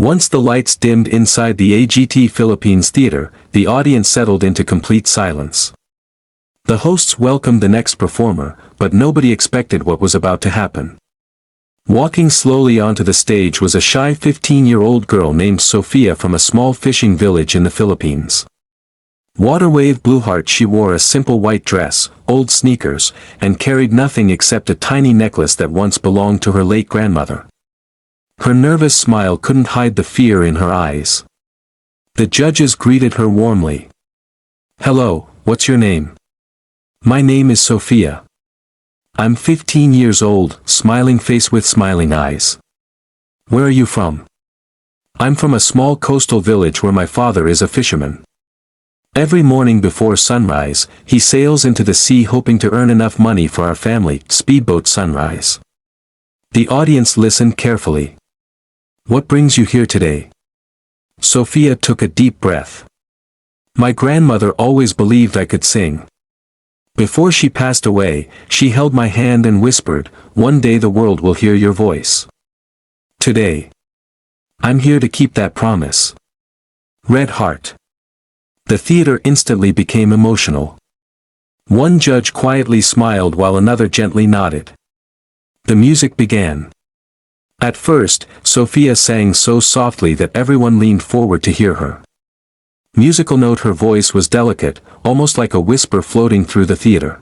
Once the lights dimmed inside the AGT Philippines theater, the audience settled into complete silence. The hosts welcomed the next performer, but nobody expected what was about to happen. Walking slowly onto the stage was a shy 15-year-old girl named Sofia from a small fishing village in the Philippines. Waterwave blue heart, she wore a simple white dress, old sneakers, and carried nothing except a tiny necklace that once belonged to her late grandmother. Her nervous smile couldn't hide the fear in her eyes. The judges greeted her warmly. "Hello, what's your name?" "My name is Sofia. I'm 15 years old," smiling face with smiling eyes. "Where are you from?" "I'm from a small coastal village where my father is a fisherman. Every morning before sunrise, he sails into the sea hoping to earn enough money for our family." Speedboat sunrise. The audience listened carefully. "What brings you here today?" Sofia took a deep breath. "My grandmother always believed I could sing. Before she passed away, she held my hand and whispered, 'One day the world will hear your voice.' Today, I'm here to keep that promise." Red heart. The theater instantly became emotional. One judge quietly smiled while another gently nodded. The music began. At first, Sofia sang so softly that everyone leaned forward to hear her. Musical note, her voice was delicate, almost like a whisper floating through the theater.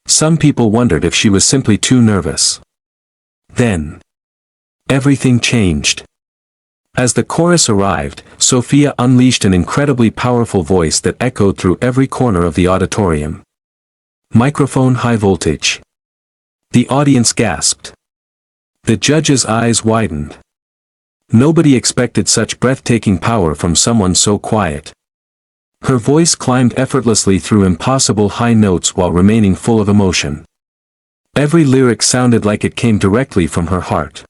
Some people wondered if she was simply too nervous. Then, everything changed. As the chorus arrived, Sofia unleashed an incredibly powerful voice that echoed through every corner of the auditorium. Microphone high voltage. The audience gasped. The judges' eyes widened. Nobody expected such breathtaking power from someone so quiet. Her voice climbed effortlessly through impossible high notes while remaining full of emotion. Every lyric sounded like it came directly from her heart.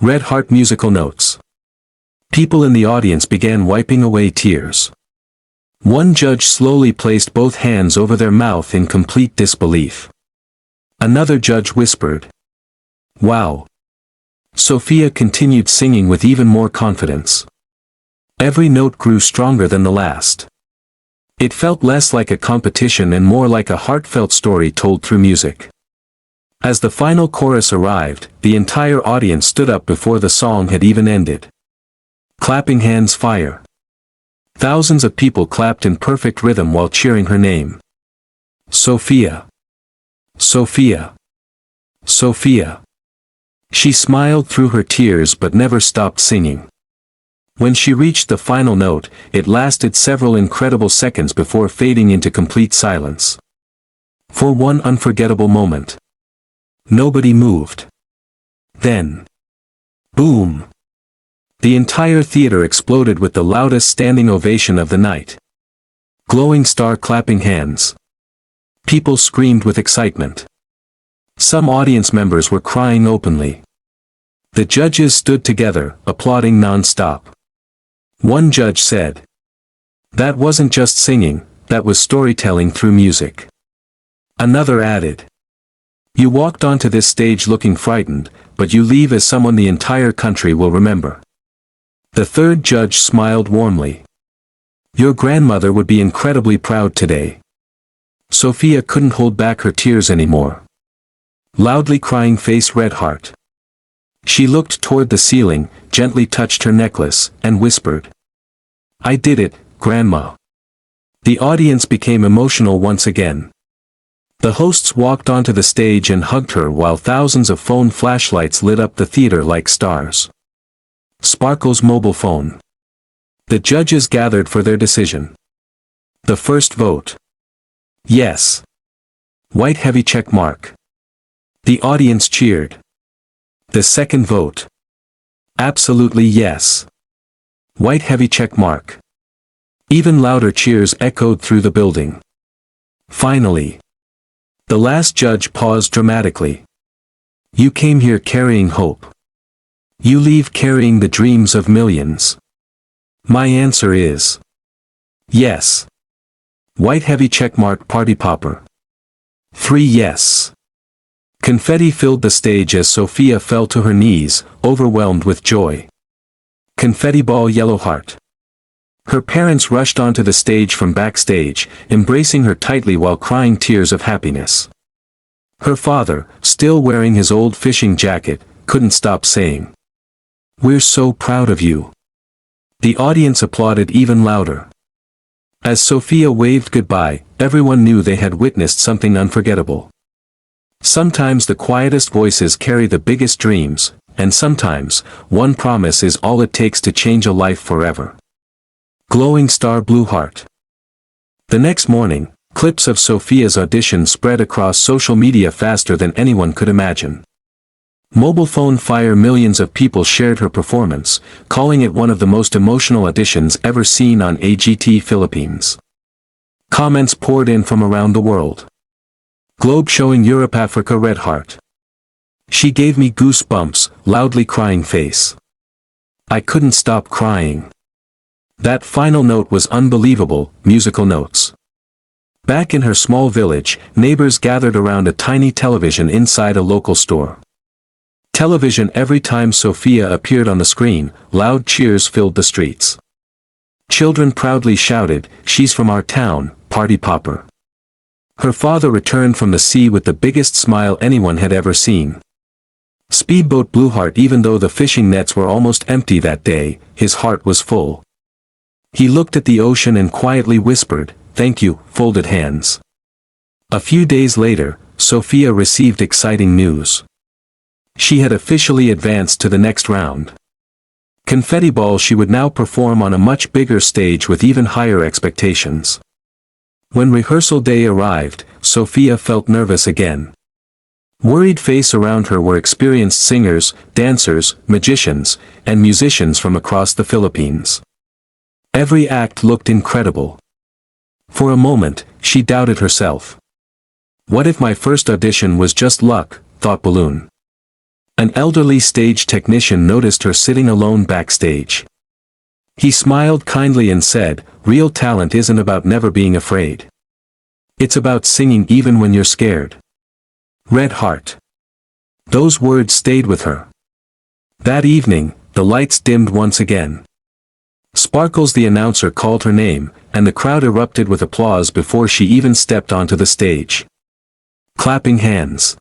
Red heart musical notes. People in the audience began wiping away tears. One judge slowly placed both hands over their mouth in complete disbelief. Another judge whispered, "Wow." Sofia continued singing with even more confidence. Every note grew stronger than the last. It felt less like a competition and more like a heartfelt story told through music. As the final chorus arrived, the entire audience stood up before the song had even ended. Clapping hands fire. Thousands of people clapped in perfect rhythm while cheering her name. Sofia. Sofia. Sofia. She smiled through her tears but never stopped singing. When she reached the final note, it lasted several incredible seconds before fading into complete silence. For one unforgettable moment, nobody moved. Then, boom! The entire theater exploded with the loudest standing ovation of the night. Glowing star clapping hands. People screamed with excitement. Some audience members were crying openly. The judges stood together, applauding non-stop. One judge said, "That wasn't just singing, that was storytelling through music." Another added, "You walked onto this stage looking frightened, but you leave as someone the entire country will remember." The third judge smiled warmly. "Your grandmother would be incredibly proud today." Sofia couldn't hold back her tears anymore. Loudly crying face red heart. She looked toward the ceiling, gently touched her necklace, and whispered, "I did it, Grandma." The audience became emotional once again. The hosts walked onto the stage and hugged her while thousands of phone flashlights lit up the theater like stars. Sparkle's mobile phone. The judges gathered for their decision. The first vote. Yes. White heavy check mark. The audience cheered. The second vote. Absolutely yes. White heavy check mark. Even louder cheers echoed through the building. Finally, the last judge paused dramatically. "You came here carrying hope. You leave carrying the dreams of millions." My answer is yes. White heavy checkmark party popper. 3 yes. Confetti filled the stage as Sofia fell to her knees, overwhelmed with joy. Confetti ball yellow heart. Her parents rushed onto the stage from backstage, embracing her tightly while crying tears of happiness. Her father, still wearing his old fishing jacket, couldn't stop saying, "We're so proud of you." The audience applauded even louder. As Sofia waved goodbye, everyone knew they had witnessed something unforgettable. Sometimes the quietest voices carry the biggest dreams, and sometimes, one promise is all it takes to change a life forever. Glowing star blue heart. The next morning, clips of Sofia's audition spread across social media faster than anyone could imagine. Mobile phone fire, millions of people shared her performance, calling it one of the most emotional auditions ever seen on AGT Philippines. Comments poured in from around the world. Globe showing Europe Africa red heart. She gave me goosebumps, loudly crying face. I couldn't stop crying. That final note was unbelievable, musical notes. Back in her small village, neighbors gathered around a tiny television inside a local store. Television every time Sofia appeared on the screen, loud cheers filled the streets. Children proudly shouted, "She's from our town, party popper." Her father returned from the sea with the biggest smile anyone had ever seen. Speedboat blue heart. Even though the fishing nets were almost empty that day, his heart was full. He looked at the ocean and quietly whispered, "Thank you," folded hands. A few days later, Sofia received exciting news. She had officially advanced to the next round. Confetti ball. She would now perform on a much bigger stage with even higher expectations. When rehearsal day arrived, Sofia felt nervous again. Worried faces around her were experienced singers, dancers, magicians, and musicians from across the Philippines. Every act looked incredible. For a moment, she doubted herself. What if my first audition was just luck, thought Balloon. An elderly stage technician noticed her sitting alone backstage. He smiled kindly and said, "Real talent isn't about never being afraid. It's about singing even when you're scared." Red heart. Those words stayed with her. That evening, the lights dimmed once again. Sparkles, the announcer, called her name, and the crowd erupted with applause before she even stepped onto the stage. Clapping hands.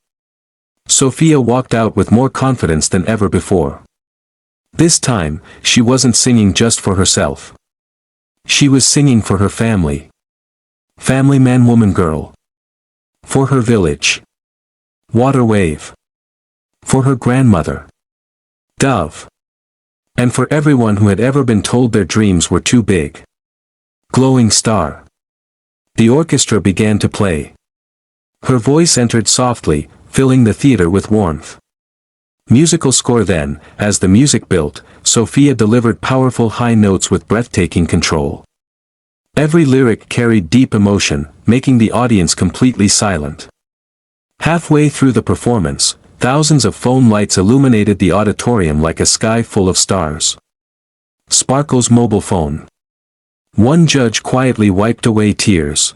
Sofia walked out with more confidence than ever before. This time, she wasn't singing just for herself. She was singing for her family. Family, man, woman, girl. For her village. Water wave. For her grandmother. Dove. And for everyone who had ever been told their dreams were too big. Glowing star. The orchestra began to play. Her voice entered softly, filling the theater with warmth. Musical score. Then, as the music built, Sofia delivered powerful high notes with breathtaking control. Every lyric carried deep emotion, making the audience completely silent. Halfway through the performance, thousands of phone lights illuminated the auditorium like a sky full of stars. Sparkle's mobile phone. One judge quietly wiped away tears.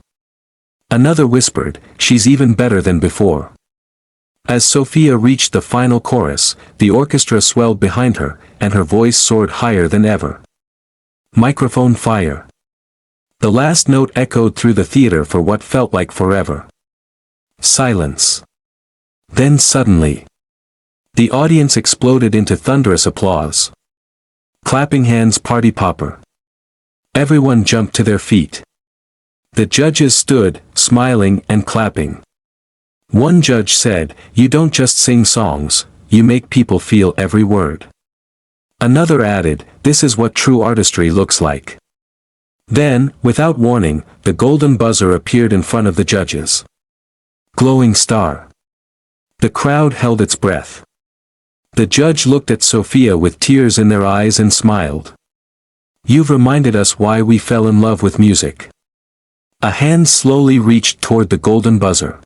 Another whispered, "She's even better than before." As Sofia reached the final chorus, the orchestra swelled behind her, and her voice soared higher than ever. Microphone fire. The last note echoed through the theater for what felt like forever. Silence. Then suddenly, the audience exploded into thunderous applause. Clapping hands, party popper. Everyone jumped to their feet. The judges stood, smiling and clapping. One judge said, "You don't just sing songs, you make people feel every word." Another added, "This is what true artistry looks like." Then, without warning, the golden buzzer appeared in front of the judges. Glowing star. The crowd held its breath. The judge looked at Sofia with tears in their eyes and smiled. "You've reminded us why we fell in love with music." A hand slowly reached toward the golden buzzer.